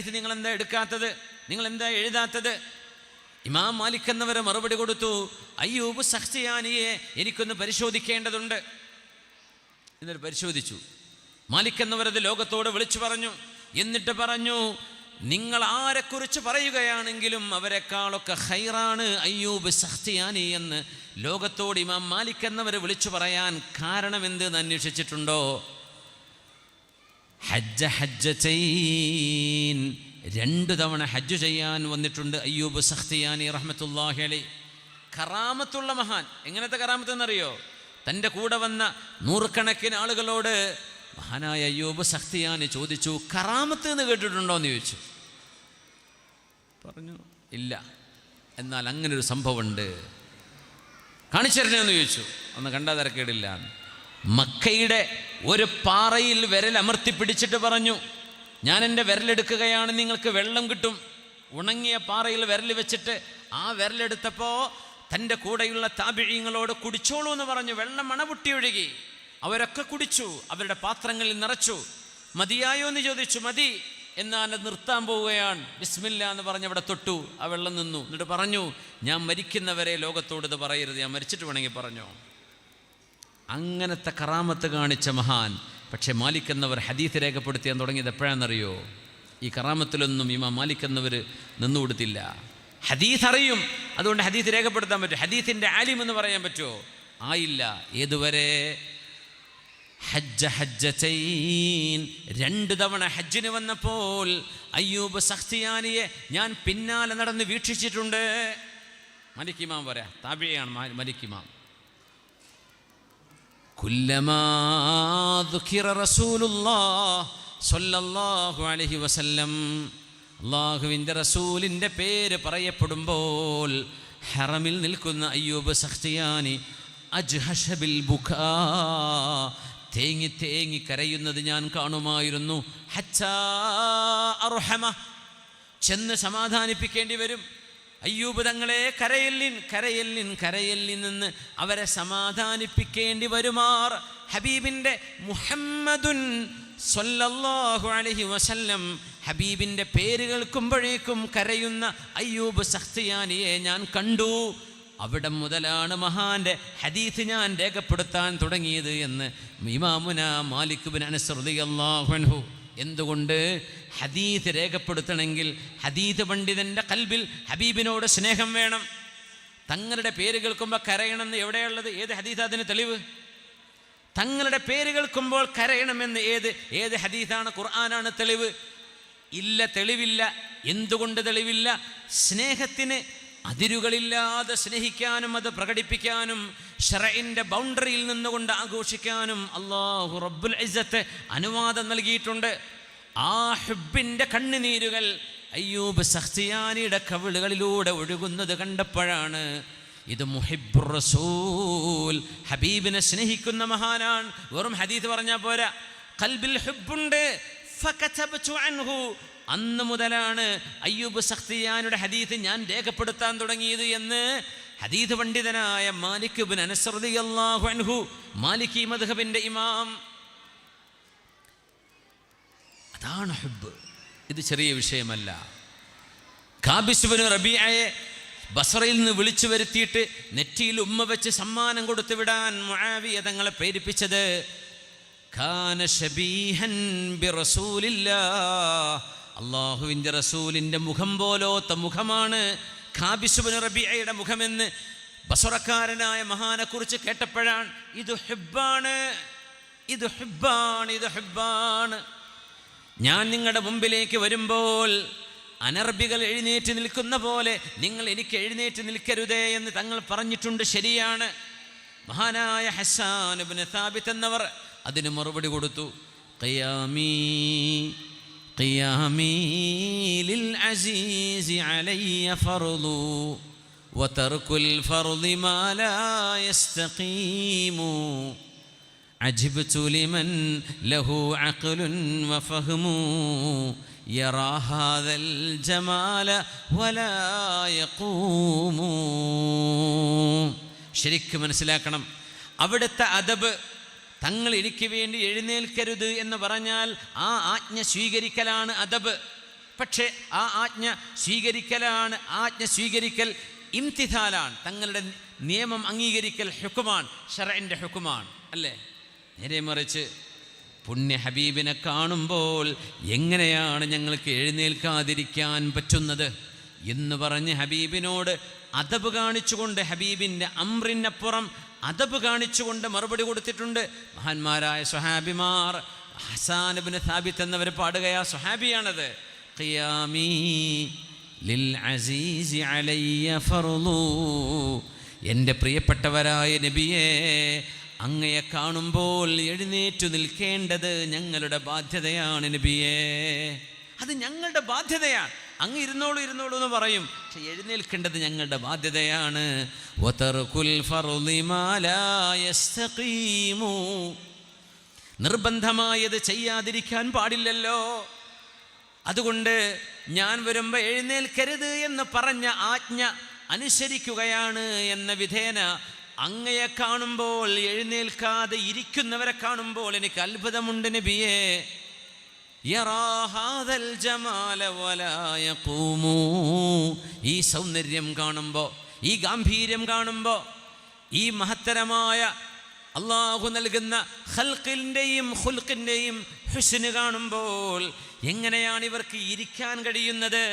ഇത് നിങ്ങളെന്താ എടുക്കാത്തത്, നിങ്ങളെന്താ എഴുതാത്തത്? ഇമാം മാലിക് എന്നവരെ മറുപടി കൊടുത്തു, അയ്യൂബ് സഖ്തിയാനിയെ എനിക്കൊന്ന് പരിശോധിക്കേണ്ടതുണ്ട്. എന്നിട്ട് പരിശോധിച്ചു. മാലിക് എന്നവരത് ലോകത്തോട് വിളിച്ചു പറഞ്ഞു. എന്നിട്ട് പറഞ്ഞു, നിങ്ങൾ ആരെക്കുറിച്ച് പറയുകയാണെങ്കിലും അവരെക്കാളൊക്കെ ഖൈറാണ് അയ്യൂബ് സഖ്തിയാനി എന്ന് ലോകത്തോട് ഇമാം മാലിക് എന്നവർ വിളിച്ചു പറയാൻ കാരണം എന്തെന്ന് അന്വേഷിച്ചിട്ടുണ്ടോ? ഹജ്ജതൈൻ, 2 തവണ ഹജ്ജ് ചെയ്യാൻ വന്നിട്ടുണ്ട് അയ്യൂബ് സഖ്തിയാനി റഹ്മത്തുള്ളാഹി അലൈഹി. കറാമത്തുള്ള മഹാൻ. എങ്ങനത്തെ കറാമത്ത് എന്നറിയോ? തൻ്റെ കൂടെ വന്ന നൂറുകണക്കിന് ആളുകളോട് മഹാനായ അയ്യൂബ് സഖ്തിയാനി ചോദിച്ചു, കറാമത്ത് എന്ന് കേട്ടിട്ടുണ്ടോ എന്ന് ചോദിച്ചു. പറഞ്ഞു, ഇല്ല. എന്നാൽ അങ്ങനൊരു സംഭവമുണ്ട്, കാണിച്ചു തരണേന്ന് ചോദിച്ചു. ഒന്ന് കണ്ടാൽ തിരക്കേടില്ല. മക്കയുടെ ഒരു പാറയിൽ വിരൽ അമർത്തി പിടിച്ചിട്ട് പറഞ്ഞു, ഞാൻ എൻ്റെ വിരലെടുക്കുകയാണ്, നിങ്ങൾക്ക് വെള്ളം കിട്ടും. ഉണങ്ങിയ പാറയിൽ വിരൽ വെച്ചിട്ട് ആ വിരലെടുത്തപ്പോൾ തൻ്റെ കൂടെയുള്ള താബിഈങ്ങളോട് കുടിച്ചോളൂ എന്ന് പറഞ്ഞു. വെള്ളം മണപൊട്ടി ഒഴുകി. അവരൊക്കെ കുടിച്ചു, അവരുടെ പാത്രങ്ങളിൽ നിറച്ചു. മതിയായോ എന്ന് ചോദിച്ചു. മതി. എന്നാൽ അത് നിർത്താൻ പോവുകയാണ്. ബിസ്മില്ല എന്ന് പറഞ്ഞ് അവിടെ തൊട്ടു. ആ വെള്ളം നിന്നു. എന്നിട്ട് പറഞ്ഞു, ഞാൻ മരിക്കുന്നവരെ ലോകത്തോട് ഇത് പറയരുത്, ഞാൻ മരിച്ചിട്ട് വേണമെങ്കിൽ പറഞ്ഞോ. അങ്ങനത്തെ കറാമത്ത് കാണിച്ച മഹാൻ. പക്ഷേ മാലിക് എന്നവർ ഹദീത്ത് രേഖപ്പെടുത്തിയാൻ തുടങ്ങിയത് എപ്പോഴാണെന്നറിയോ? ഈ കറാമത്തിലൊന്നും ഇമാം മാലിക് എന്നവർ നിന്നുകൊടുത്തില്ല. ഹദീത്ത് അറിയും, അതുകൊണ്ട് ഹദീത്ത് രേഖപ്പെടുത്താൻ പറ്റും. ഹദീത്തിൻ്റെ ആലിം എന്ന് പറയാൻ പറ്റുമോ? ആയില്ല. ഏതുവരെ? ഹജ്ജതൈൻ, 2 തവണ ഹജ്ജിന് വന്നപ്പോൾ അയ്യൂബ് സഖ്തിയാനിയെ ഞാൻ പിന്നാലെ നടന്ന് വീക്ഷിച്ചിട്ടുണ്ട്. മലിക് ഇമാം പറയാ, താബിഈയാണ് മലിക് ഇമാം. കുല്ലമാ ദുഖിറ റസൂലുള്ളാഹ് സ്വല്ലല്ലാഹു അലൈഹി വസല്ലം, അല്ലാഹുവിൻ്റെ റസൂലിൻ്റെ പേര് പറയപ്പെടുമ്പോൾ ഹറമിൽ നിൽക്കുന്ന അയ്യൂബ് സഖ്തിയാനി അജ്ഹശ ബിൽ ബുകാ, തേങ്ങി തേങ്ങി കരയുന്നത് ഞാൻ കാണുമായിരുന്നു. ഹത്താ അർഹമ, ചെന്ന് സമാധാനിപ്പിക്കേണ്ടി വരും. അയ്യൂബ് തങ്ങളെ കരയല്ലിൻ കരയല്ലിൻ കരയല്ലിൻ എന്ന് അവരെ സമാധാനിപ്പിക്കേണ്ടി വരുമാർ ഹബീബിൻ്റെ മുഹമ്മദുൻ സ്വല്ലല്ലാഹു അലൈഹി വസല്ലം, ഹബീബിൻ്റെ പേര് കേൾക്കുമ്പോഴേക്കും കരയുന്ന അയ്യൂബ് സഖ്തിയാനിയെ ഞാൻ കണ്ടു. അവിടെ മുതലാണ് മഹാൻ്റെ ഹദീത്ത് ഞാൻ രേഖപ്പെടുത്താൻ തുടങ്ങിയത് എന്ന് ഇമാമുന മാലിക് ബിൻ അനസ് റളിയല്ലാഹു അൻഹു. എന്തുകൊണ്ട്? ഹദീത്ത് രേഖപ്പെടുത്തണമെങ്കിൽ ഹദീത്ത് പണ്ഡിതൻ്റെ കൽബിൽ ഹബീബിനോട് സ്നേഹം വേണം. തങ്ങളുടെ പേര് കേൾക്കുമ്പോൾ കരയണമെന്ന് എവിടെയുള്ളത്? ഏത് ഹദീത്ത് അതിന് തെളിവ്? തങ്ങളുടെ പേര് കേൾക്കുമ്പോൾ കരയണമെന്ന് ഏത് ഹദീത്താണ്? ഖുർആനാണ് തെളിവ്? ഇല്ല, തെളിവില്ല. എന്തുകൊണ്ട് തെളിവില്ല? സ്നേഹത്തിന് അതിരുകളില്ലാതെ സ്നേഹിക്കാനും അത് പ്രകടിപ്പിക്കാനും ശറഇന്റെ ബൗണ്ടറിയിൽ നിന്നുകൊണ്ട് ആഘോഷിക്കാനും അല്ലാഹു റബ്ബുൽ ഇസ്സത്ത് അനുവാദം നൽകിയിട്ടുണ്ട്. ആ ഹുബ്ബിൻ്റെ കണ്ണുനീരുകൾ അയ്യൂബ് സഖ്തിയാനിയുടെ കവിളുകളിലൂടെ ഒഴുകുന്നത് കണ്ടപ്പോഴാണ് ഇത് മുഹിബ്ബുർ റസൂൽ, ഹബീബിനെ സ്നേഹിക്കുന്ന മഹാനാണ്. വെറും ഹദീത്ത് പറഞ്ഞാൽ പോരാ, ഖൽബിൽ ഹുബ്ബുണ്ട്. ഫകതബതു അൻഹു, അന്ന് മുതലാണ് അയ്യൂബ് സഖ്തിയാനിയുടെ ഹദീത്ത് ഞാൻ രേഖപ്പെടുത്താൻ തുടങ്ങിയത് എന്ന് ഹദീത്ത് പണ്ഡിതനായ മാലിക് ബിൻ അനസ് റളിയല്ലാഹു അൻഹു, മാലിക്കി മദ്ഹബിൻ്റെ ഇമാം. അതാണ് ഹുബ്ബ്. ഇത് ചെറിയ വിഷയമല്ല. കാബിസ് ബിൻ റബീഅയെ ബസ്രയിൽ നിന്ന് വിളിച്ചു വരുത്തിയിട്ട് നെറ്റിയിൽ ഉമ്മ വെച്ച് സമ്മാനം കൊടുത്തു വിടാൻ മുആവിയ തങ്ങളെ പ്രേരിപ്പിച്ചത് കാന ശബീഹൻ ബിറസൂലില്ലാഹ്, അല്ലാഹുവിൻ്റെ റസൂലിൻ്റെ മുഖം പോലോത്ത മുഖമാണ് കാബിസ് ബിൻ റബീഅയുടെ മുഖമെന്ന് ബസ്രക്കാരനായ മഹാനെക്കുറിച്ച് കേട്ടപ്പോഴാണ് ഇത് ഹുബ്ബാണ്, ഇത് ഹുബ്ബാണ്, ഇത് ഹുബ്ബാണ്. ഞാൻ നിങ്ങളുടെ മുമ്പിലേക്ക് വരുമ്പോൾ അനർബികൾ എഴുന്നേറ്റ് നിൽക്കുന്ന പോലെ നിങ്ങൾ എനിക്ക് എഴുന്നേറ്റ് നിൽക്കരുതേ എന്ന് തങ്ങൾ പറഞ്ഞിട്ടുണ്ട്. ശരിയാണ്. മഹാനായ ഹസ്സാൻ ഇബ്നു സാബിത്ത് എന്നവർ അതിന് മറുപടി കൊടുത്തു. ഖിയാമീ ഖിയാമീ ലിൽ അസീസി അലയ്യ ഫർളു വതർകുൽ ഫർളി മാ ലാ യസ്തഖീമു അജിബ്തു ലിമൻ ലഹു അഖ്ലുൻ വഫഹ്മു യറാ ഹാദൽ ജമാല വലാ യഖൂമു. ശരിക്കും മനസ്സിലാക്കണം. അവിടുത്തെ അദബ്, തങ്ങൾ എനിക്ക് വേണ്ടി എഴുന്നേൽക്കരുത് എന്ന് പറഞ്ഞാൽ ആ ആജ്ഞ സ്വീകരിക്കലാണ് അദബ്. പക്ഷേ ആ ആജ്ഞ സ്വീകരിക്കലാണ്. ആജ്ഞ സ്വീകരിക്കൽ ഇംതിഥാലാണ്, തങ്ങളുടെ നിയമം അംഗീകരിക്കൽ ഹുക്കുമാണ്, ശർഇൻ്റെ ഹുക്കുമാണ് അല്ലേ? നേരെ മറിച്ച് പുണ്യ ഹബീബിനെ കാണുമ്പോൾ എങ്ങനെയാണ് ഞങ്ങൾക്ക് എഴുന്നേൽക്കാതിരിക്കാൻ പറ്റുന്നത് എന്ന് പറഞ്ഞ് ഹബീബിനോട് അദബ് കാണിച്ചുകൊണ്ട്, ഹബീബിൻ്റെ അമ്രിനപ്പുറം അദബ് കാണിച്ചുകൊണ്ട് മറുപടി കൊടുത്തിട്ടുണ്ട് മഹാന്മാരായ സ്വഹാബിമാർ. ഹസാൻ ഇബ്നു സാബിത്ത് എന്നവർ പാടുകയാ, സ്വഹാബിയാണത്. ഖിയാമീ ലിൽ അസീസി അലയ്യ ഫർളു, എൻ്റെ പ്രിയപ്പെട്ടവരായ നബിയേ, അങ്ങയെ കാണുമ്പോൾ എഴുന്നേറ്റു നിൽക്കേണ്ടത് ഞങ്ങളുടെ ബാധ്യതയാണ് നബിയേ. അത് ഞങ്ങളുടെ ബാധ്യതയാണ്. അങ്ങ് ഇരുന്നോളൂ ഇരുന്നോളൂ എന്ന് പറയും, പക്ഷെ എഴുന്നേൽക്കേണ്ടത് ഞങ്ങളുടെ ബാധ്യതയാണ്. വതർകുൽ ഫർളി മാ ലാ യസ്തഖീമു, നിർബന്ധമായത് ചെയ്യാതിരിക്കാൻ പാടില്ലല്ലോ. അതുകൊണ്ട് ഞാൻ വരുമ്പോൾ എഴുന്നേൽക്കരുത് എന്ന് പറഞ്ഞ ആജ്ഞ അനുസരിക്കുകയാണ് എന്ന വിധേന അങ്ങയെ കാണുമ്പോൾ എഴുന്നേൽക്കാതെ ഇരിക്കുന്നവരെ കാണുമ്പോൾ എനിക്ക് അത്ഭുതമുണ്ട് നബിയേ. യറാ ഹാദൽ ജമാല വലാ യഖൂമു, ഈ സൗന്ദര്യം കാണുമ്പോൾ, ഈ ഗാംഭീര്യം കാണുമ്പോൾ, ഈ മഹത്തരമായ അള്ളാഹു നൽകുന്ന ഖൽഖിൻ്റെയും ഖുൽഖിൻ്റെയും ഹുസ്ന് കാണുമ്പോൾ എങ്ങനെയാണ് ഇവർക്ക് ഇരിക്കാൻ കഴിയുന്നത്?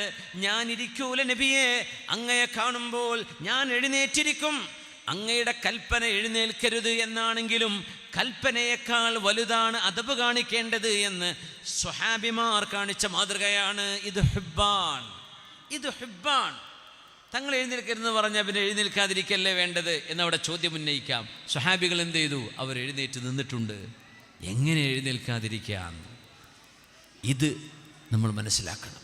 ഞാൻ ഇരിക്കൂല നബിയെ, അങ്ങയെ കാണുമ്പോൾ ഞാൻ എഴുന്നേറ്റിരിക്കും. അങ്ങയുടെ കൽപ്പന എഴുന്നേൽക്കരുത് എന്നാണെങ്കിലും കൽപ്പനയേക്കാൾ വലുതാണ് അദബ് കാണിക്കേണ്ടത് എന്ന് സ്വഹാബിമാർ കാണിച്ച മാതൃകയാണ്. ഇത് ഹുബ്ബാൻ, ഇത് ഹുബ്ബാൻ. തങ്ങൾ എഴുന്നേൽക്കരുതെന്ന് പറഞ്ഞാൽ പിന്നെ എഴുന്നേൽക്കാതിരിക്കല്ലേ വേണ്ടത് എന്നവിടെ ചോദ്യം ഉന്നയിക്കാം. സ്വഹാബികൾ എന്ത് ചെയ്തു? അവർ എഴുന്നേറ്റ് നിന്നിട്ടുണ്ട്. എങ്ങനെ എഴുന്നേൽക്കാതിരിക്കാം? ഇത് നമ്മൾ മനസ്സിലാക്കണം.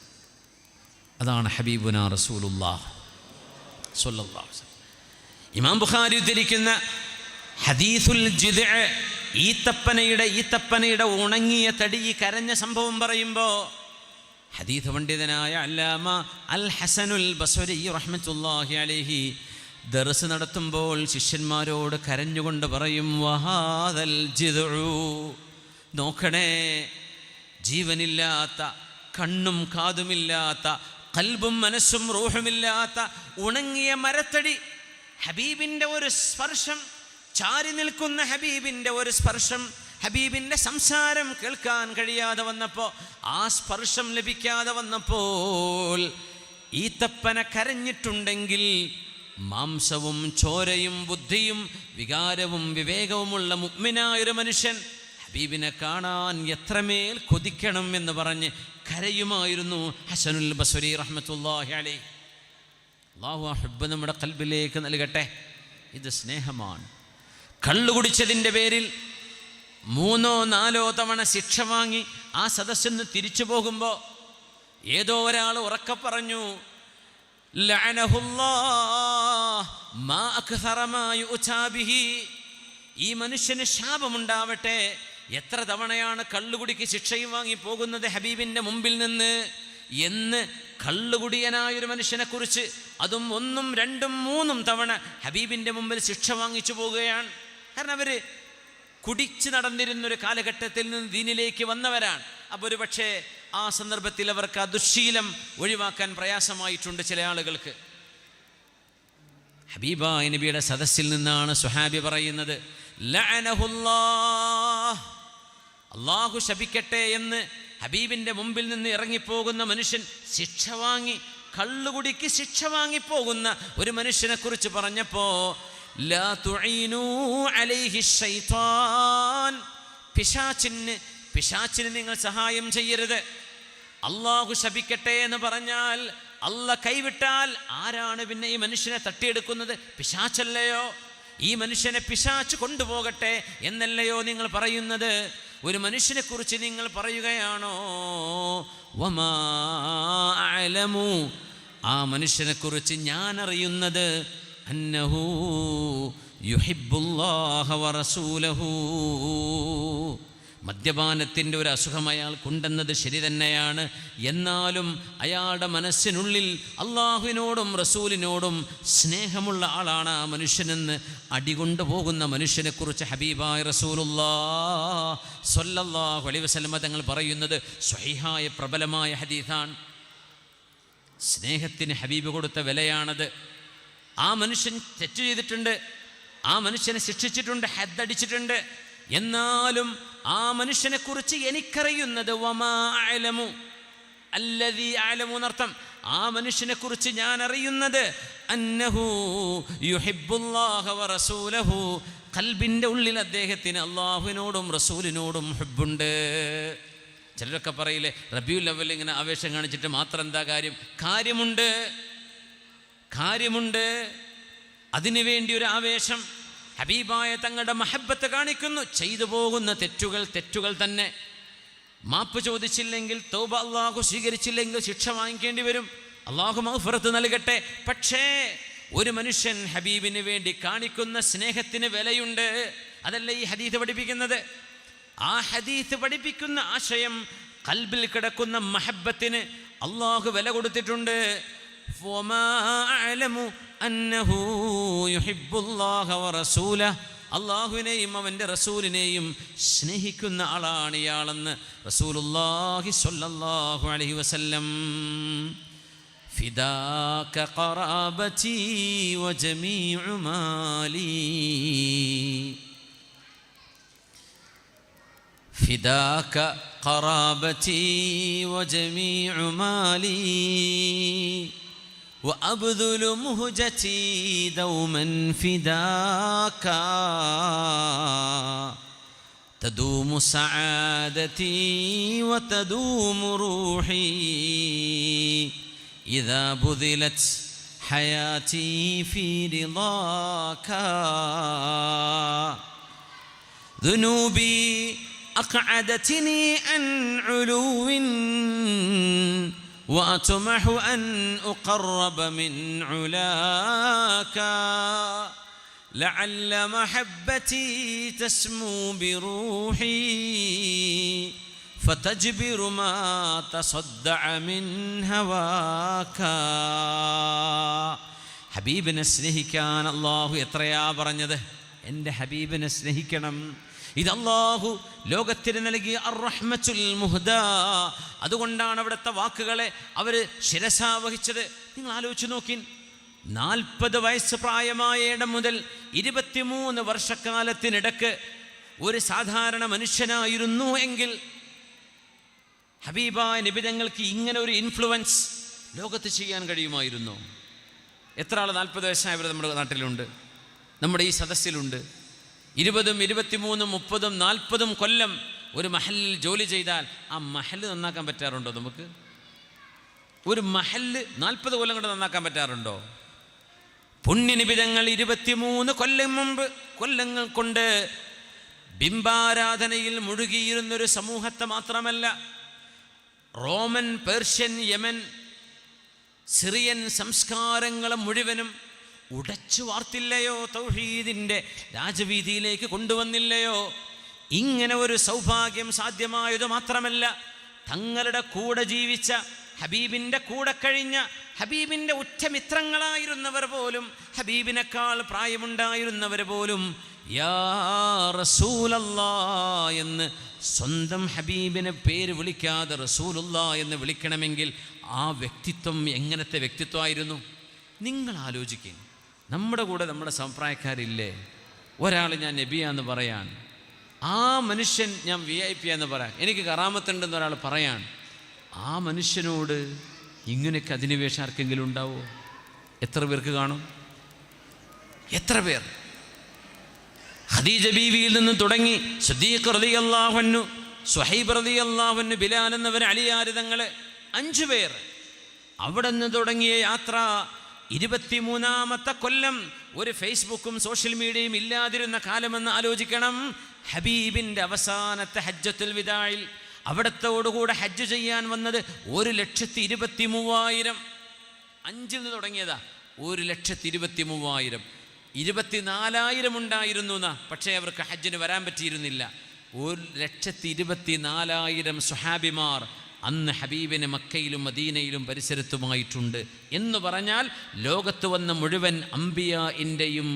അതാണ് ഹബീബുനാ റസൂലുള്ളാഹ് സ്വല്ലല്ലാഹു അലൈഹി വസല്ലം. ഇമാം ബുഖാരി ഉദ്ധരിക്കുന്ന ഹദീസുൽ ജിദ്അ, ഈത്തപ്പനയുടെ ഉണങ്ങിയ തടി കരഞ്ഞ സംഭവം പറയുമ്പോൾ ഹദീസ് പണ്ഡിതനായ അല്ലാമ അൽ ഹസനുൽ ബസ്വരി റഹ്മത്തുള്ളാഹി അലൈഹി ദർസ് നടത്തുമ്പോൾ ശിഷ്യന്മാരോട് കരഞ്ഞുകൊണ്ട് പറയും, വഹാദൽ ജിദ്ഉ, നോക്കണേ, ജീവനില്ലാത്ത, കണ്ണും കാതുമില്ലാത്ത, ഖൽബും മനസ്സും റൂഹുമില്ലാത്ത ഉണങ്ങിയ മരത്തടി, ഹബീബിൻ്റെ ഒരു സ്പർശം, ചാരി നിൽക്കുന്ന ഹബീബിൻ്റെ ഒരു സ്പർശം, ഹബീബിൻ്റെ സംസാരം കേൾക്കാൻ കഴിയാതെ വന്നപ്പോൾ, ആ സ്പർശം ലഭിക്കാതെ വന്നപ്പോൾ ഈത്തപ്പന കരഞ്ഞിട്ടുണ്ടെങ്കിൽ മാംസവും ചോരയും ബുദ്ധിയും വികാരവും വിവേകവുമുള്ള മുഅ്മിനായൊരു മനുഷ്യൻ ഹബീബിനെ കാണാൻ എത്രമേൽ കൊതിക്കണം എന്ന് പറഞ്ഞ് കരയുമായിരുന്നു ഹസനുൽ ബസ്വരി റഹ്മത്തുള്ളാഹി അലൈഹി. അല്ലാഹു ആ ഹുബ്ബ് നമ്മുടെ ഖൽബിലേക്ക് നൽകട്ടെ. ഇത് സ്നേഹമാണ്. കള്ളു കുടിച്ചതിൻ്റെ പേരിൽ 3-4 തവണ ശിക്ഷ വാങ്ങി ആ സദസ്സിൽ നിന്ന് തിരിച്ചു പോകുമ്പോൾ ഏതോ ഒരാൾ ഉറക്കെ പറഞ്ഞു, ലഅനഹുല്ലാഹ് മാ അക്സറ മാ യുഅ്താ ബിഹി, ഈ മനുഷ്യന് ശാപമുണ്ടാവട്ടെ, എത്ര തവണയാണ് കള്ളുകുടിക്ക് ശിക്ഷയും വാങ്ങി പോകുന്നത് ഹബീബിൻ്റെ മുമ്പിൽ നിന്ന് എന്ന് കള്ളുകുടിയനായൊരു മനുഷ്യനെക്കുറിച്ച്, അതും 1, 2, 3 തവണ ഹബീബിൻ്റെ മുമ്പിൽ ശിക്ഷ വാങ്ങിച്ചു പോവുകയാണ്. കാരണം അവർ കുടിച്ച് നടന്നിരുന്നൊരു കാലഘട്ടത്തിൽ നിന്ന് ദീനിലേക്ക് വന്നവരാണ്. അപ്പോൾ ഒരു പക്ഷേ ആ സന്ദർഭത്തിൽ അവർക്ക് ആ ദുശ്ശീലം ഒഴിവാക്കാൻ പ്രയാസമായിട്ടുണ്ട് ചില ആളുകൾക്ക്. ഹബീബായ നബിയുടെ സദസ്സിൽ നിന്നാണ് സ്വഹാബി പറയുന്നത്, ലഅനഹുല്ലാഹ്, അല്ലാഹു ശപിക്കട്ടെ എന്ന് ഹബീബിൻ്റെ മുമ്പിൽ നിന്ന് ഇറങ്ങിപ്പോകുന്ന മനുഷ്യൻ, ശിക്ഷ വാങ്ങി, കള്ളുകുടിക്ക് ശിക്ഷ വാങ്ങിപ്പോകുന്ന ഒരു മനുഷ്യനെ കുറിച്ച് പറഞ്ഞപ്പോൾ, ലാ തുഈനൂ അലൈഹി ശൈത്താൻ, പിശാചിന് നിങ്ങൾ സഹായം ചെയ്യരുത്. അല്ലാഹു ശപിക്കട്ടെ എന്ന് പറഞ്ഞാൽ, അല്ല കൈവിട്ടാൽ ആരാണ് പിന്നെ ഈ മനുഷ്യനെ തട്ടിയെടുക്കുന്നത്? പിശാചല്ലയോ? ഈ മനുഷ്യനെ പിശാച് കൊണ്ടുപോകട്ടെ എന്നല്ലയോ നിങ്ങൾ പറയുന്നത്? ഒരു മനുഷ്യനെ കുറിച്ച് നിങ്ങൾ പറയുകയാണോ? വമാ അഅലമു, ആ മനുഷ്യനെ കുറിച്ച് ഞാൻ അറിയുന്നത്, അന്നഹു യുഹിബ്ബുല്ലാഹ വറസൂലഹു, മദ്യപാനത്തിൻ്റെ ഒരു അസുഖം അയാൾക്കുണ്ടെന്നത് ശരി തന്നെയാണ്. എന്നാലും അയാളുടെ മനസ്സിനുള്ളിൽ അള്ളാഹുവിനോടും റസൂലിനോടും സ്നേഹമുള്ള ആളാണ് ആ മനുഷ്യനെന്ന് അടികൊണ്ടു പോകുന്ന മനുഷ്യനെക്കുറിച്ച് ഹബീബായ റസൂലുള്ളാഹി സ്വല്ലല്ലാഹു അലൈഹി വസല്ലം തങ്ങൾ പറയുന്നത് സ്വഹീഹായ പ്രബലമായ ഹദീസാണ്. സ്നേഹത്തിന് ഹബീബ് കൊടുത്ത വിലയാണത്. ആ മനുഷ്യൻ തെറ്റ് ചെയ്തിട്ടുണ്ട്, ആ മനുഷ്യനെ ശിക്ഷിച്ചിട്ടുണ്ട്, ഹദ്ദടിച്ചിട്ടുണ്ട്. എന്നാലും ആ മനുഷ്യനെക്കുറിച്ച് എനിക്കറിയുന്നത് വമാ അഅലമു അല്ലദീ അഅലമു എന്നർത്ഥം. ആ മനുഷ്യനെക്കുറിച്ച് ഞാൻ അറിയുന്നത് അന്നഹു യുഹിബ്ബുല്ലാഹ വറസൂലഹു, ഖൽബിൻ്റെ ഉള്ളിൽ അദ്ദേഹത്തിന് അള്ളാഹുവിനോടും റസൂലിനോടും ഹുബ്ബുണ്ട്. ചിലരൊക്കെ പറയില്ലേ റബീഉൽ അവ്വൽ ഇങ്ങനെ ആവേശം കാണിച്ചിട്ട് മാത്രം എന്താ കാര്യം? കാര്യമുണ്ട്. അതിനുവേണ്ടി ഒരു ആവേശം. ഹബീബായ തങ്ങളുടെ മഹബ്ബത്ത് കാണിക്കുന്നു. ചെയ്തു പോകുന്ന തെറ്റുകൾ തന്നെ. മാപ്പ് ചോദിച്ചില്ലെങ്കിൽ, തൗബ അള്ളാഹു സ്വീകരിച്ചില്ലെങ്കിൽ ശിക്ഷ വാങ്ങിക്കേണ്ടി വരും. അള്ളാഹു മഗ്ഫിറത്ത് നൽകട്ടെ. പക്ഷേ ഒരു മനുഷ്യൻ ഹബീബിന് വേണ്ടി കാണിക്കുന്ന സ്നേഹത്തിന് വിലയുണ്ട്. അതല്ല ഈ ഹദീസ് പഠിപ്പിക്കുന്നത്. ആ ഹദീസ് പഠിപ്പിക്കുന്ന ആശയം ഖൽബിൽ കിടക്കുന്ന മഹബ്ബത്തിന് അള്ളാഹു വില കൊടുത്തിട്ടുണ്ട്. അള്ളാഹുവിനെയും അവൻ്റെ റസൂലിനെയും സ്നേഹിക്കുന്ന ആളാണ് ഇയാളെന്ന് റസൂലുള്ളാഹി സ്വല്ലല്ലാഹു അലൈഹി വസല്ലം. ഫിദാക ഖറാബതി വജമീഉ മാലി, ഫിദാക ഖറാബതി വജമീഉ മാലി وأبذل مهجتي دوما فداك تدوم سعادتي وتدوم روحي إذا بذلت حياتي في رضاك ذنوبي أقعدتني عن علو وأطمح أن أقرب من علاك لعل محبتي تسمو بروحي فتجبر ما تصدع من هواك. ഹബീബിനെ സ്നേഹിക്കാൻ അള്ളാഹു എത്രയാ പറഞ്ഞത്? എൻ്റെ ഹബീബിനെ സ്നേഹിക്കണം. ഇത് അല്ലാഹു ലോകത്തിന് നൽകിയ അർ-റഹ്മത്തുൽ മുഹ്ദാ. അതുകൊണ്ടാണ് അവിടുത്തെ വാക്കുകളെ അവർ ശിരസാവഹിച്ചത്. നിങ്ങൾ ആലോചിച്ച് നോക്കിൻ, 40 വയസ്സ് പ്രായമായ ഇടം മുതൽ 23 വർഷക്കാലത്തിനിടക്ക് ഒരു സാധാരണ മനുഷ്യനായിരുന്നു എങ്കിൽ ഹബീബായ നബി തങ്ങൾക്ക് ഇങ്ങനെ ഒരു ഇൻഫ്ലുവൻസ് ലോകത്ത് ചെയ്യാൻ കഴിയുമായിരുന്നു? എത്ര ആൾ 40 വയസ്സായവർ നമ്മുടെ നാട്ടിലുണ്ട്, നമ്മുടെ ഈ സദസ്സിലുണ്ട്? 20, 23, 30, 40 കൊല്ലം ഒരു മഹലിൽ ജോലി ചെയ്താൽ ആ മഹല് നന്നാക്കാൻ പറ്റാറുണ്ടോ? നമുക്ക് ഒരു മഹല് 40 കൊല്ലം കൊണ്ട് നന്നാക്കാൻ പറ്റാറുണ്ടോ? പുണ്യനിബിതങ്ങൾ 23 കൊല്ലങ്ങൾ കൊണ്ട് ബിംബാരാധനയിൽ മുഴുകിയിരുന്നൊരു സമൂഹത്തെ മാത്രമല്ല, റോമൻ, പേർഷ്യൻ, യമൻ, സിറിയൻ സംസ്കാരങ്ങളെ മുഴുവനും ഉടച്ചു വാർത്തില്ലയോ? തൗഹീദിൻ്റെ രാജവീതിയിലേക്ക് കൊണ്ടുവന്നില്ലയോ? ഇങ്ങനെ ഒരു സൗഭാഗ്യം സാധ്യമായത് മാത്രമല്ല, തങ്ങളുടെ കൂടെ ജീവിച്ച, ഹബീബിൻ്റെ കൂടെ കഴിഞ്ഞ, ഹബീബിൻ്റെ ഉറ്റമിത്രങ്ങളായിരുന്നവർ പോലും, ഹബീബിനേക്കാൾ പ്രായമുണ്ടായിരുന്നവർ പോലും യാ റസൂലല്ലാഹ് എന്ന് സ്വന്തം ഹബീബിനെ പേര് വിളിക്കാതെ റസൂലുള്ളാഹ് എന്ന് വിളിക്കണമെങ്കിൽ ആ വ്യക്തിത്വം എങ്ങനത്തെ വ്യക്തിത്വമായിരുന്നു? നിങ്ങൾ ആലോചിക്കുക. നമ്മുടെ കൂടെ നമ്മുടെ സമപ്രായക്കാരില്ലേ? ഒരാൾ ഞാൻ നബിയാന്ന് പറയാൻ, ആ മനുഷ്യൻ ഞാൻ VIP എന്ന് പറയാൻ, എനിക്ക് കറാമത്തുണ്ടെന്ന് ഒരാൾ പറയാൻ, ആ മനുഷ്യനോട് ഇങ്ങനെയൊക്കെ അധിനിവേശം ആർക്കെങ്കിലും ഉണ്ടാവോ? എത്ര പേർക്ക് കാണും? എത്ര പേർ? ഖദീജ ബീവിയിൽ നിന്ന് തുടങ്ങി സിദ്ദീഖ് റളിയല്ലാഹു അൻഹു, സുഹൈബ് റളിയല്ലാഹു അൻഹു, ബിലാൽ എന്നവർ, അലിയാർ തങ്ങൾ, 5 പേർ. അവിടെ നിന്ന് തുടങ്ങിയ യാത്ര 23ാമത്തെ കൊല്ലം ഒരു ഫേസ്ബുക്കും സോഷ്യൽ മീഡിയയും ഇല്ലാതിരുന്ന കാലമെന്ന് ആലോചിക്കണം. ഹബീബിൻ്റെ അവസാനത്തെ ഹജ്ജത്തുൽ വിദായിൽ അവിടത്തോടുകൂടെ ഹജ്ജ് ചെയ്യാൻ വന്നത് 1,23,000. 5 തുടങ്ങിയതാ, 1,23,000. 24,000 ഉണ്ടായിരുന്നു എന്നാ, പക്ഷേ അവർക്ക് ഹജ്ജിന് വരാൻ പറ്റിയിരുന്നില്ല. 1,24,000 സുഹാബിമാർ അന്ന് ഹബീബിന് മക്കയിലും മദീനയിലും പരിസരത്തുമായിട്ടുണ്ട് എന്ന് പറഞ്ഞാൽ ലോകത്ത് വന്ന മുഴുവൻ അംബിയാഇൻ്റെയും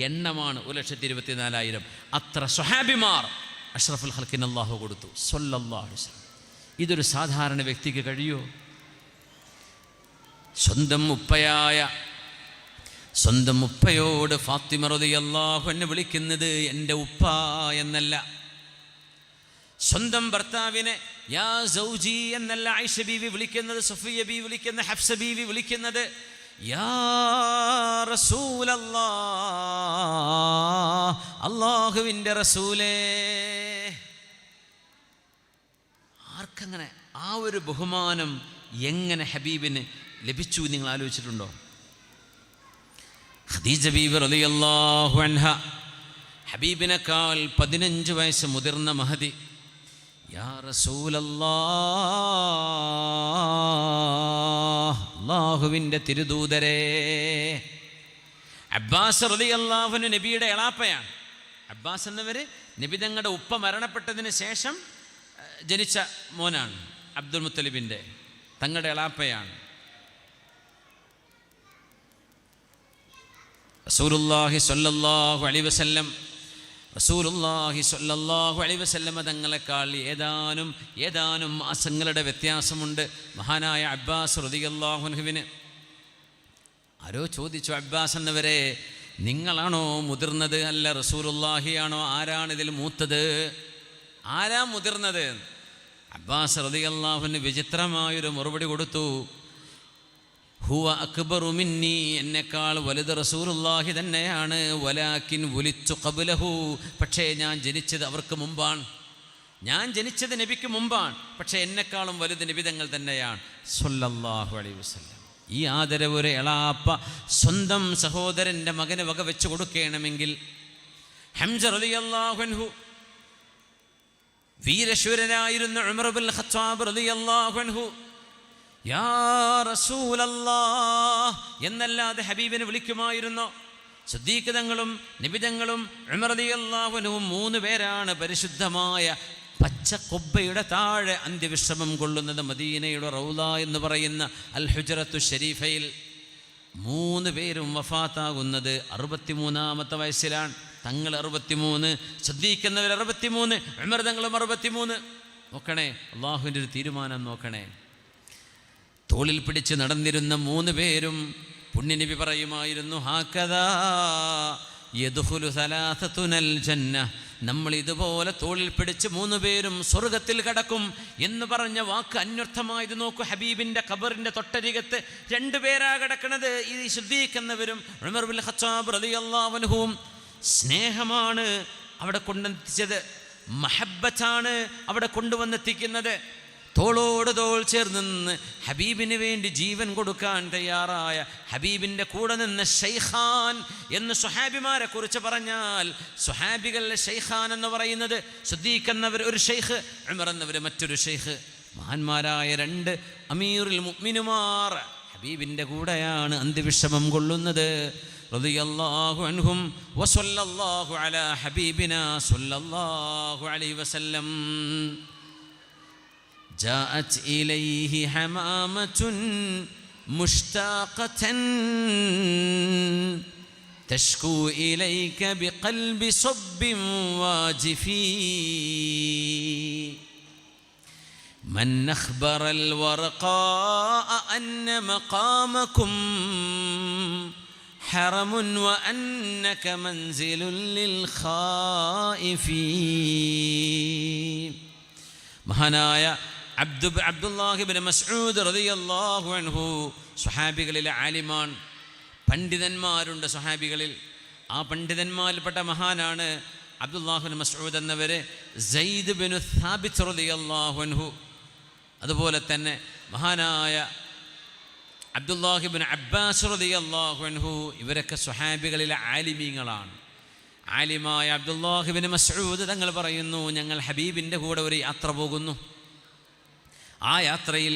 എണ്ണമാണ് 1,24,000. അത്ര സുഹാബിമാർ അഷ്റഫുൽ ഖൽഖിന് അല്ലാഹു കൊടുത്തു സ്വല്ലല്ലാഹു അലൈഹി വസല്ലം. ഇതൊരു സാധാരണ വ്യക്തിക്ക് കഴിയുമോ? സ്വന്തം ഉപ്പയോട് ഫാത്തിമ റളിയല്ലാഹു അൻഹ വിളിക്കുന്നത് എൻ്റെ ഉപ്പ എന്നല്ല. സ്വന്തം ഭർത്താവിനെ യാ സൗജി എന്നല്ല ആയിഷ ബീവി വിളിക്കുന്നത്, സഫിയ ബീവി വിളിക്കുന്നത്, ഹഫ്സ ബീവി വിളിക്കുന്നത് യാ റസൂലല്ലാഹ്, അല്ലാഹുവിൻ്റെ റസൂലേ. ആർക്കങ്ങനെ ആ ഒരു ബഹുമാനം എങ്ങനെ ഹബീബിന് ലഭിച്ചു നിങ്ങൾ ആലോചിച്ചിട്ടുണ്ടോ? ഖദീജ ബീവി റളിയല്ലാഹു അൻഹ, ഹബീബിനേക്കാൾ 15 വയസ്സ് മുതിർന്ന മഹദി, യാ റസൂലല്ലാഹ്, അല്ലാഹുവിൻ്റെ തിരുദൂതരേ. അബ്ബാസ് റളിയല്ലാഹു അൻഹു നബിയുടെ എളാപ്പയാണ്. അബ്ബാസ് എന്നവർ നബി തങ്ങളുടെ ഉപ്പ മരണപ്പെട്ടതിന് ശേഷം ജനിച്ച മോനാണ്. അബ്ദുൽ മുത്തലിബിൻ്റെ തങ്ങളുടെ എളാപ്പയാണ്. റസൂലുള്ളാഹി സ്വല്ലല്ലാഹു അലൈഹി വസല്ലം തങ്ങളെക്കാൾ ഏതാനും മാസങ്ങളുടെ വ്യത്യാസമുണ്ട് മഹാനായ അബ്ബാസ് റളിയല്ലാഹു അൻഹുവിന്. ആരോ ചോദിച്ചു, അബ്ബാസ് എന്നവരെ നിങ്ങളാണോ മുതിർന്നത്, അല്ല റസൂലുള്ളാഹിയാണോ, ആരാണിതിൽ മൂത്തത്, ആരാ മുതിർന്നത്? അബ്ബാസ് റളിയല്ലാഹു അൻഹു വിചിത്രമായൊരു മറുപടി കൊടുത്തു. ഹുവ അക്ബറു മിന്നി, എന്നെക്കാൾ വലുത് റസൂലുള്ളാഹി തന്നെയാണ്. വലാകിൻ വുലിത്തു ഖബ്ലഹു, പക്ഷേ ഞാൻ ജനിച്ചത് അവർക്ക് മുമ്പാണ്. ഞാൻ ജനിച്ചത് നബിക്ക് മുമ്പാണ്, പക്ഷേ എന്നെക്കാളും വലുത് നബി തങ്ങൾ തന്നെയാണ് സ്വല്ലല്ലാഹു അലൈഹി വസല്ലം. ഈ ആദരവ് ഒരു എളാപ്പ സ്വന്തം സഹോദരൻ്റെ മകന് വകവെച്ച് കൊടുക്കണമെങ്കിൽ, ഹംസ റളിയല്ലാഹു അൻഹു വീരശൂരനായിരുന്ന ഉമർ ഇബ്നുൽ ഖത്താബ് റളിയല്ലാഹു അൻഹു യാ റസൂലല്ലാഹ് എന്നല്ലാതെ ഹബീബിനെ വിളിക്കുമായിരുന്നു. സിദ്ദീഖ് തങ്ങളും നബിതങ്ങളും ഉമർ റളിയല്ലാഹു അൻഹുവും 3 പേരാണ് പരിശുദ്ധമായ പച്ച കൊബ്ബയുടെ താഴെ അന്ത്യവിശ്രമം കൊള്ളുന്നത് മദീനയുടെ റൗള എന്ന് പറയുന്ന അൽ ഹുജറത്തു ഷരീഫയിൽ. 3 പേരും വഫാത്താകുന്നത് 63-ാമത്തെ വയസ്സിലാണ്. തങ്ങൾ 63, സിദ്ദീഖ് എന്നവർ 63, ഉമർ തങ്ങളും 63. നോക്കണേ, അള്ളാഹുവിൻ്റെ ഒരു തീരുമാനം നോക്കണേ. തോളിൽ പിടിച്ച് നടന്നിരുന്ന 3 പേരും പുണ്യനബി പറയുമായിരുന്നു, ഹാകദാ യദ്ഖുലു സലാസതുനൽ ജന്ന, നമ്മൾ ഇതുപോലെ തോളിൽ പിടിച്ച് 3 പേരും സ്വർഗത്തിൽ കടക്കും എന്ന് പറഞ്ഞ വാക്ക് അന്വർത്ഥമായത് നോക്കൂ. ഹബീബിൻ്റെ ഖബറിൻ്റെ തൊട്ടരികത്ത് 2 പേരാ കിടക്കുന്നത്. ഈ സിദ്ദീഖ് എന്നവരും ഉമർ ഇബ്നുൽ ഖത്താബ് റളിയല്ലാഹു അൻഹുവും. സ്നേഹമാണ് അവിടെ കൊണ്ടെത്തിച്ചത്, മഹബ്ബത്താണ് അവിടെ കൊണ്ടുവന്നെത്തിക്കുന്നത്. തോളോട് തോൾ ചേർന്ന് ഹബീബിന് വേണ്ടി ജീവൻ കൊടുക്കാൻ തയ്യാറായ, ഹബീബിൻ്റെ കൂടെ നിന്ന് ഷെയ്ഖാൻ എന്ന് സ്വഹാബിമാരെ കുറിച്ച് പറഞ്ഞാൽ, സ്വഹാബികളിലെ ഷെയ്ഖാൻ എന്ന് പറയുന്നത് സിദ്ദീഖ് എന്നവർ ഒരു ഷെയ്ഖ്, ഉമർ എന്നവർ മറ്റൊരു ഷെയ്ഖ്. മഹാന്മാരായ 2 അമീറുൽ മുഅ്മിനുമാർ ഹബീബിൻ്റെ കൂടെയാണ് അന്ത്യവിശ്രമം കൊള്ളുന്നത്. റളിയല്ലാഹു അൻഹും വസല്ലല്ലാഹു അലാ ഹബീബിനാ സല്ലല്ലാഹു അലൈഹി വസല്ലം. جاءت إليه حمامة مشتاقة تشكو إليك بقلب صب واجف من أخبر الورقاء أن مقامكم حرم وأنك منزل للخائفين. മഹാനായ അബ്ദുല്ലാഹിബ്നു മസ്ഊദ് റളിയല്ലാഹു അൻഹു സ്വഹാബികളിലെ ആലിമാൻ. പണ്ഡിതന്മാരുണ്ട് സ്വഹാബികളിൽ. ആ പണ്ഡിതന്മാരിൽപ്പെട്ട മഹാനാണ് അബ്ദുല്ലാഹിബ്നു മസ്ഊദ് എന്നവർ, സയ്യിദ് ബിൻ സാബിത്ത് റളിയല്ലാഹു അൻഹു, അതുപോലെ തന്നെ മഹാനായ അബ്ദുല്ലാഹിബ്നു അബ്ബാസ് റളിയല്ലാഹു അൻഹു. ഇവരൊക്കെ സ്വഹാബികളിലെ ആലിമീങ്ങളാണ്. ആലിമായ അബ്ദുല്ലാഹിബ്നു മസ്ഊദ് തങ്ങൾ പറയുന്നു, ഞങ്ങൾ ഹബീബിൻ്റെ കൂടെ ഒരു യാത്ര പോകുന്നു. ആ യാത്രയിൽ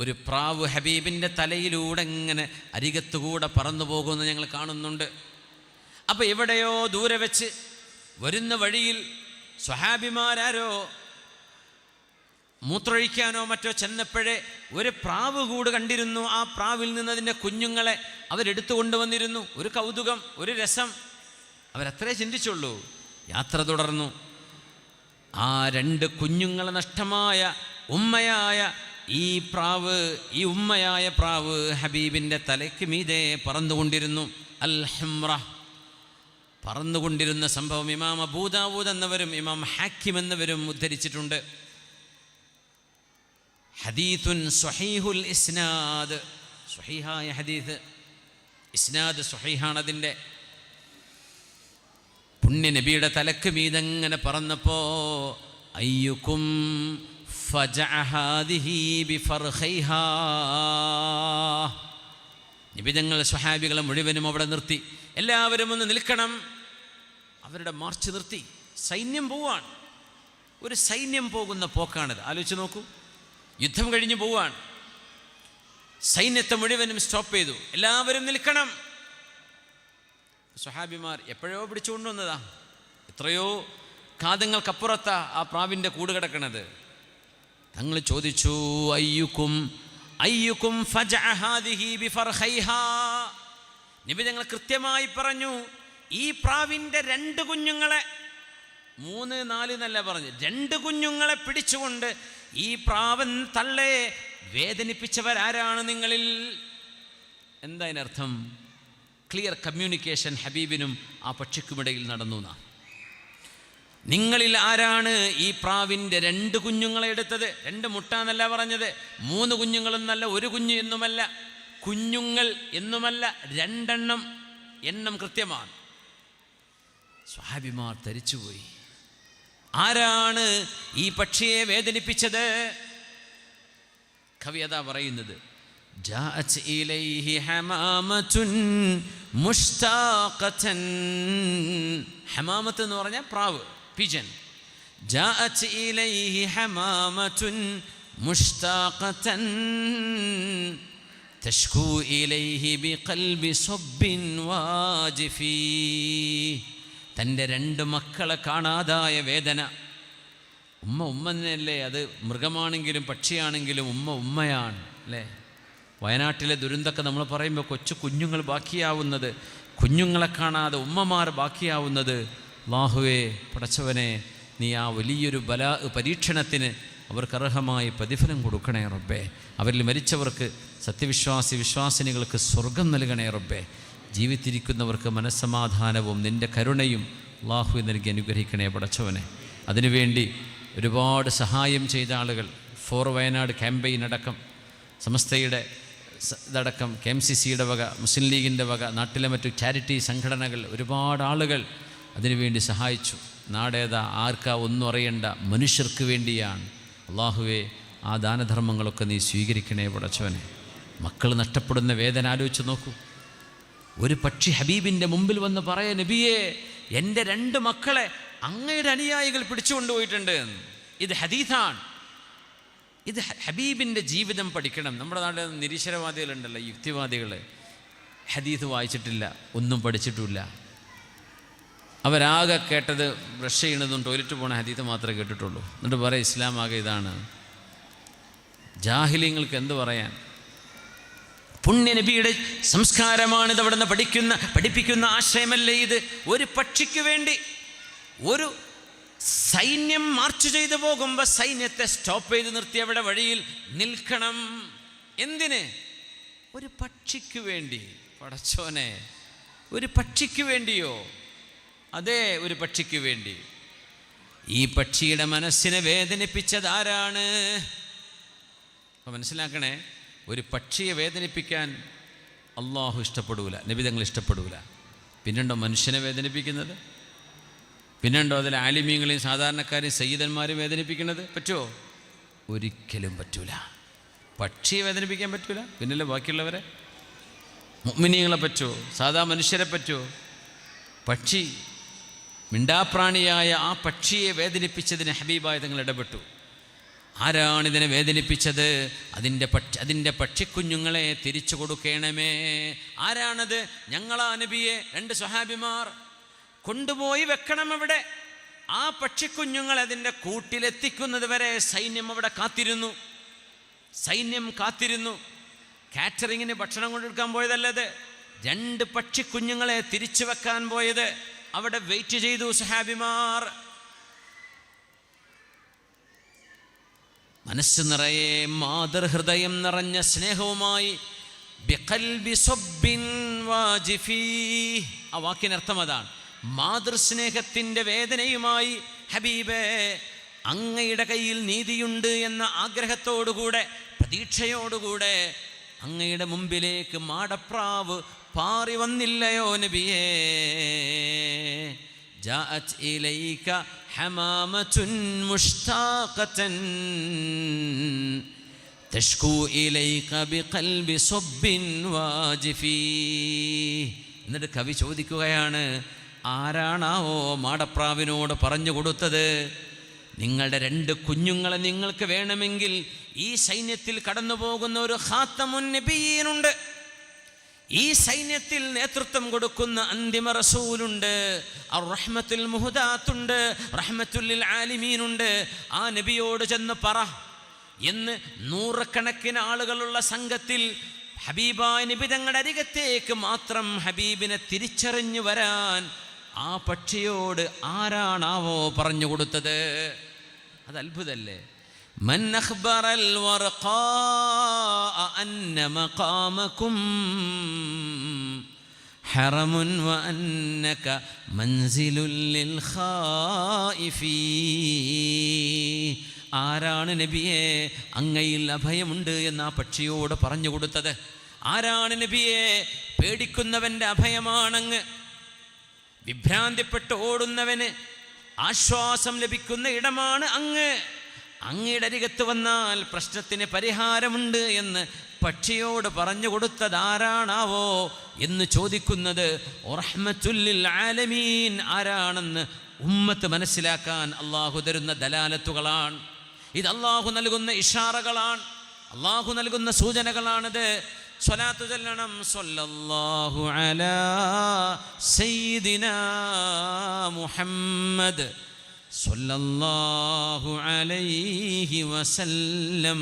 ഒരു പ്രാവ് ഹബീബിൻ്റെ തലയിലൂടെ ഇങ്ങനെ അരികത്തുകൂടെ പറന്നു പോകുന്നത് ഞങ്ങൾ കാണുന്നുണ്ട്. അപ്പോൾ എവിടെയോ ദൂരെ വെച്ച് വരുന്ന വഴിയിൽ സ്വഹാബിമാരാരോ മൂത്രൊഴിക്കാനോ മറ്റോ ചെന്നപ്പോഴേ ഒരു പ്രാവ് കൂട് കണ്ടിരുന്നു. ആ പ്രാവിൽ നിന്ന് അതിൻ്റെ കുഞ്ഞുങ്ങളെ അവരെടുത്തു കൊണ്ടുവന്നിരുന്നു. ഒരു കൗതുകം, ഒരു രസം, അവരത്രേ ചിന്തിച്ചുള്ളൂ. യാത്ര തുടർന്നു. ആ 2 കുഞ്ഞുങ്ങളെ നഷ്ടമായ ഉമ്മയായ ഈ പ്രാവ്, ഈ ഉമ്മയായ പ്രാവ് ഹബീബിൻ്റെ തലയ്ക്ക് മീതെ പറന്നുകൊണ്ടിരുന്നു. അൽ ഹംറ, പറന്നുകൊണ്ടിരുന്ന സംഭവം ഇമാം അബൂ ദാവൂദ് എന്നവരും ഇമാം ഹാക്കിം എന്നവരും ഉദ്ധരിച്ചിട്ടുണ്ട്. ഹദീസുൻ സ്വഹീഹുൽ ഇസ്നാദ്, സ്വഹീഹായ ഹദീസ്, ഇസ്നാദ് സ്വഹീഹാണതിൻ്റെ. പുണ്യ നബിയുടെ തലക്ക് മീതങ്ങനെ പറന്നപ്പോൾ അയ്യുക്കും നിബിതങ്ങൾ സ്വഹാബികളെ മുഴുവനും അവിടെ നിർത്തി. എല്ലാവരും ഒന്ന് നിൽക്കണം. അവരുടെ മാർച്ച് നിർത്തി. സൈന്യം പോവാണ്. ഒരു സൈന്യം പോകുന്ന പോക്കാണിത്. ആലോചിച്ച് നോക്കൂ. യുദ്ധം കഴിഞ്ഞ് പോവാണ്. സൈന്യത്തെ മുഴുവനും സ്റ്റോപ്പ് ചെയ്തു. എല്ലാവരും നിൽക്കണം. സ്വഹാബിമാർ എപ്പോഴോ പിടിച്ചുകൊണ്ടുവന്നതാ. എത്രയോ കാതങ്ങൾക്കപ്പുറത്താ ആ പ്രാവിൻ്റെ കൂട് കിടക്കണത്. തങ്ങൾ ചോദിച്ചു, അയ്യുക്കും നബി തങ്ങൾ കൃത്യമായി പറഞ്ഞു, ഈ പ്രാവിൻ്റെ 2 കുഞ്ഞുങ്ങളെ, 3, 4 എന്നല്ല പറഞ്ഞു, 2 കുഞ്ഞുങ്ങളെ പിടിച്ചുകൊണ്ട് ഈ പ്രാവൻ തള്ളെ വേദനിപ്പിച്ചവരാരാണ് നിങ്ങളിൽ? എന്താ അതിനർത്ഥം? ക്ലിയർ കമ്മ്യൂണിക്കേഷൻ ഹബീബിനും ആ പക്ഷിക്കുമിടയിൽ നടന്നു എന്നാ. നിങ്ങളിൽ ആരാണ് ഈ പ്രാവിൻ്റെ 2 കുഞ്ഞുങ്ങളെ എടുത്തത്? 2 മുട്ട എന്നല്ല പറഞ്ഞത്, 3 കുഞ്ഞുങ്ങളെന്നല്ല, 1 കുഞ്ഞ് എന്നുമല്ല, കുഞ്ഞുങ്ങൾ എന്നുമല്ല, 2 എണ്ണം. എണ്ണം കൃത്യമാണ്. സ്വഹാബിമാർ ധരിച്ചുപോയി. ആരാണ് ഈ പക്ഷിയെ വേദനിപ്പിച്ചത്? കവി അതാ പറയുന്നത്, ജാഅത് ഇലൈഹി ഹമാമത്തുൻ മുഷ്താഖതൻ. ഹമാമത്ത് എന്ന് പറഞ്ഞാൽ പ്രാവ്, പിജൻ. ജാഅത് ഇലൈഹി ഹമാമത്തുൻ മുഷ്താഖതൻ തഷ്കൂ ഇലൈഹി ബിഖൽബി സബ്ബിൻ വാജിഫി. തൻ്റെ 2 മക്കളെ കാണാതായ വേദന. ഉമ്മ തന്നെയല്ലേ, അത് മൃഗമാണെങ്കിലും പക്ഷിയാണെങ്കിലും ഉമ്മയാണ് അല്ലേ? വയനാട്ടിലെ ദുരന്തമൊക്കെ നമ്മൾ പറയുമ്പോൾ കൊച്ചു കുഞ്ഞുങ്ങൾ ബാക്കിയാവുന്നത്, കുഞ്ഞുങ്ങളെ കാണാതെ ഉമ്മമാർ ബാക്കിയാവുന്നത്. അല്ലാഹുവേ, പടച്ചവനെ, നീ ആ വലിയൊരു പരീക്ഷണത്തിന് അവർക്കർഹമായ പ്രതിഫലം കൊടുക്കണേ റബ്ബേ. അവരിൽ മരിച്ചവർക്ക്, വിശ്വാസിനികൾക്ക് സ്വർഗം നൽകണേ റബ്ബേ. ജീവിച്ചിരിക്കുന്നവർക്ക് മനസ്സമാധാനവും നിൻ്റെ കരുണയും അല്ലാഹുവേ നൽകി അനുഗ്രഹിക്കണേ പടച്ചവനെ. അതിനുവേണ്ടി ഒരുപാട് സഹായം ചെയ്ത ആളുകൾ, ഫോർ വയനാട് ക്യാമ്പയിൻ അടക്കം, സമസ്തയുടെ ഇതടക്കം, KMCCയുടെ വക, മുസ്ലിം ലീഗിൻ്റെ വക, നാട്ടിലെ മറ്റു ചാരിറ്റി സംഘടനകൾ, ഒരുപാട് ആളുകൾ അതിനുവേണ്ടി സഹായിച്ചു. നാടേതാ, ആർക്കാ, ഒന്നും അറിയണ്ട, മനുഷ്യർക്ക് വേണ്ടിയാണ്. അല്ലാഹുവേ, ആ ദാനധർമ്മങ്ങളൊക്കെ നീ സ്വീകരിക്കണേ പടച്ചവനെ. മക്കൾ നഷ്ടപ്പെടുന്ന വേദന ആലോചിച്ച് നോക്കൂ. ഒരു പക്ഷി ഹബീബിൻ്റെ മുമ്പിൽ വന്ന് പറയാ, നബിയേ, എൻ്റെ 2 മക്കളെ അങ്ങയുടെ അനുയായികൾ പിടിച്ചുകൊണ്ടുപോയിട്ടുണ്ട്. ഇത് ഹദീസാണ്. ഇത് ഹബീബിൻ്റെ ജീവിതം പഠിക്കണം. നമ്മുടെ നാട്ടിൽ നിരീശ്വരവാദികളുണ്ടല്ലോ, യുക്തിവാദികൾ, ഹദീസ് വായിച്ചിട്ടില്ല, ഒന്നും പഠിച്ചിട്ടില്ല. അവരാകെ കേട്ടത് ബ്രഷ് ചെയ്യണതും ടോയ്ലറ്റ് പോണ ഹദീസ് മാത്രമേ കേട്ടിട്ടുള്ളൂ. എന്നിട്ട് പറയാം ഇസ്ലാം ആകെ ഇതാണ്. ജാഹിലിങ്ങൾക്ക് എന്ത് പറയാൻ? പുണ്യ നബിയുടെ സംസ്കാരമാണിത്. അവിടെ നിന്ന് പഠിപ്പിക്കുന്ന ആശയമല്ലേ ഇത്? ഒരു പക്ഷിക്ക് വേണ്ടി ഒരു സൈന്യം മാർച്ച് ചെയ്തു പോകുമ്പോൾ സൈന്യത്തെ സ്റ്റോപ്പ് ചെയ്ത് നിർത്തി അവിടെ വഴിയിൽ നിൽക്കണം. എന്തിന്? ഒരു പക്ഷിക്ക് വേണ്ടി. പടച്ചോനെ, ഒരു പക്ഷിക്ക് വേണ്ടിയോ? അതെ, ഒരു പക്ഷിക്ക് വേണ്ടി. ഈ പക്ഷിയുടെ മനസ്സിനെ വേദനിപ്പിച്ചത് ആരാണ്? അപ്പോൾ മനസ്സിലാക്കണേ, ഒരു പക്ഷിയെ വേദനിപ്പിക്കാൻ അള്ളാഹു ഇഷ്ടപ്പെടൂല, നബി തങ്ങൾ ഇഷ്ടപ്പെടൂല. പിന്നെയുണ്ടോ മനുഷ്യനെ വേദനിപ്പിക്കുന്നത്? പിന്നെയുണ്ടോ അതിൽ ആലിമീങ്ങളെയും സാധാരണക്കാരെയും സയ്യിദന്മാരെയും വേദനിപ്പിക്കുന്നത്? പറ്റുമോ? ഒരിക്കലും പറ്റൂല. പക്ഷിയെ വേദനിപ്പിക്കാൻ പറ്റൂല, പിന്നല്ലേ ബാക്കിയുള്ളവരെ? മുഅ്മിനീങ്ങളെ പറ്റുമോ? സാധാ മനുഷ്യരെ പറ്റുമോ? പക്ഷി, മിണ്ടാപ്രാണിയായ ആ പക്ഷിയെ വേദനിപ്പിച്ചതിന് ഹബീബായ തങ്ങൾ ഇടപെട്ടു. ആരാണിതിനെ വേദനിപ്പിച്ചത്? അതിൻ്റെ പക്ഷിക്കുഞ്ഞുങ്ങളെ തിരിച്ചു കൊടുക്കണമേ. ആരാണത്? ഞങ്ങളാ നബിയെ. 2 സ്വഹാബിമാർ കൊണ്ടുപോയി വെക്കണം അവിടെ. ആ പക്ഷിക്കുഞ്ഞുങ്ങൾ അതിൻ്റെ കൂട്ടിലെത്തിക്കുന്നത് വരെ സൈന്യം അവിടെ കാത്തിരുന്നു. സൈന്യം കാത്തിരുന്നു. കാറ്ററിങ്ങിന് ഭക്ഷണം കൊണ്ടെടുക്കാൻ പോയതല്ലത്. 2 പക്ഷിക്കുഞ്ഞുങ്ങളെ തിരിച്ചു വെക്കാൻ പോയത്. അവിടെ വെയിറ്റ് ചെയ്തു സഹാബിമാർ. മനസ്സ് നിറയെ മാതൃഹൃദയം നിറഞ്ഞ സ്നേഹവുമായി ബിഖൽബി സബ്ബിൻ വാജിഫീ, ആ വാക്കിനർത്ഥം അതാണ്. മാതൃസ്നേഹത്തിൻ്റെ വേദനയുമായി ഹബീബേ അങ്ങയുടെ കയ്യിൽ നീതിയുണ്ട് എന്ന ആഗ്രഹത്തോടുകൂടെ പ്രതീക്ഷയോടുകൂടെ അങ്ങയുടെ മുമ്പിലേക്ക് മാടപ്രാവ് പാറി വന്നില്ലയോ നബിയേ? ജാഅത് ഇലൈക ഹമാമത്തുൻ മുഷ്താഖതൻ തഷ്കൂ ഇലൈക ബിഖൽബി സബ്ബിൻ വാജിഫീ. എന്നിട്ട് കവി ചോദിക്കുകയാണ്, ആരാണാവോ മാടപ്രാവിനോട് പറഞ്ഞു കൊടുത്തത്, നിങ്ങളുടെ 2 കുഞ്ഞുങ്ങളെ നിങ്ങൾക്ക് വേണമെങ്കിൽ ഈ സൈന്യത്തിൽ കടന്നു പോകുന്ന ഒരു ഖാത്തമുൻ നബിയീനുണ്ട്, ഈ സൈന്യത്തിൽ നേതൃത്വം കൊടുക്കുന്ന അന്തിമ റസൂലുണ്ട്, അർ-റഹ്മത്തുൽ മുഹദാത്തുണ്ട്, റഹ്മത്തുൽ ലിൽ ആലിമീനുണ്ട്, ആ നബിയോട് ചെന്ന് പറ എന്ന് 100 കണക്കിന് ആളുകളുള്ള സംഘത്തിൽ ഹബീബായ നബി തങ്ങളുടെ അരികത്തേക്ക് മാത്രം ഹബീബിനെ തിരിച്ചറിഞ്ഞു വരാൻ ആ പക്ഷിയോട് ആരാണാവോ പറഞ്ഞു കൊടുത്തത്? അത് അത്ഭുതല്ലേ. മൻ അഖ്ബറൽ വർഖാ അന്ന മഖാമകും ഹറമുൻ വ അന്നക മൻസിലുൽ ലിൽ ഖായിഫീ. ആരാണ് നബിയെ അങ്ങയിൽ അഭയമുണ്ട് എന്ന് ആ പക്ഷിയോട് പറഞ്ഞു കൊടുത്തത്? ആരാണ് നബിയെ പേടിക്കുന്നവൻ്റെ അഭയമാണങ്ങ്, വിഭ്രാന്തിപ്പെട്ട് ഓടുന്നവന് ആശ്വാസം ലഭിക്കുന്ന ഇടമാണ് അങ്ങ്, അങ്ങയുടെ അരികത്ത് വന്നാൽ പ്രശ്നത്തിന് പരിഹാരമുണ്ട് എന്ന് പക്ഷിയോട് പറഞ്ഞു കൊടുത്തത് ആരാണാവോ എന്ന് ചോദിക്കുന്നത് റഹ്മത്തുൽ ലിൽ ആലമീൻ ആരാണെന്ന് ഉമ്മത്ത് മനസ്സിലാക്കാൻ അള്ളാഹു തരുന്ന ദലാലത്തുകളാണ്. ഇത് അള്ളാഹു നൽകുന്ന ഇഷാറകളാണ്, അള്ളാഹു നൽകുന്ന സൂചനകളാണിത്. സ്വലാത്തു ചൊല്ലണം, സ്വല്ലല്ലാഹു അലാ സയ്യിദിനാ മുഹമ്മദ് സ്വല്ലല്ലാഹു അലൈഹി വസല്ലം.